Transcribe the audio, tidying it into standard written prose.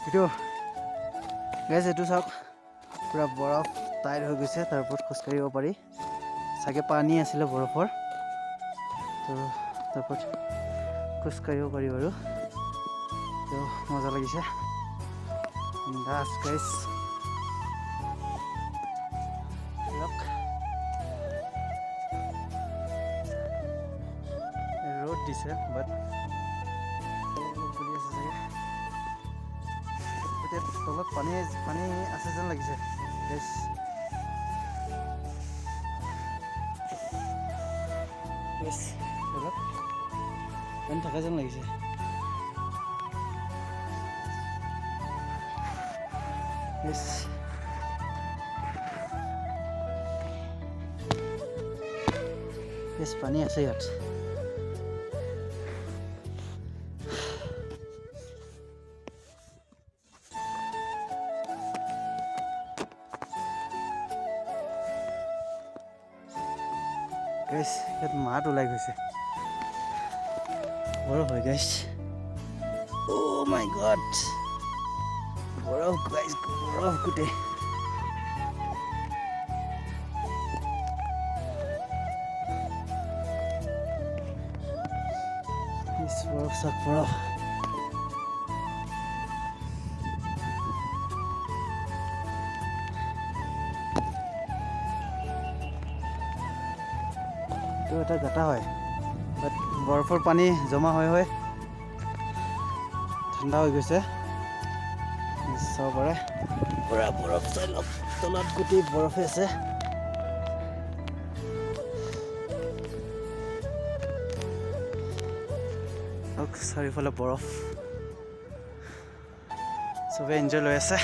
এইটো গাইজ এইটো চাওক পুৰা বৰফ টাইট হৈ গৈছে তাৰ ওপৰত খোজকাঢ়িব পাৰি চাগে পানী আছিলে বৰফৰ তো তাৰ ওপৰত খোজকাঢ়িব পাৰি বাৰু তো মজা লাগিছে দাস গাইজ ৰ'দ দিছে বাট ফুলি আছে চাগে এতিয়া তলত পানী আছে যেন লাগিছে গাইজ তলত পানী থকা যেন লাগিছে পানী আছে ইয়াত গাইছ ইয়াত মাত ওলাই গৈছে বৰফ হয় গাইছ অ' মাই গড বৰফ গাইছ বৰফ গোটেই বৰফ চাওক বৰফ এইটো এটা গাঁথা হয় বাট বৰফৰ পানী জমা হৈ ঠাণ্ডা হৈ গৈছে চাব পাৰে পুৰা বৰফ চাই লওক তলত গোটেই বৰফে আছে চাৰিওফালে বৰফ চবে এনজয় লৈ আছে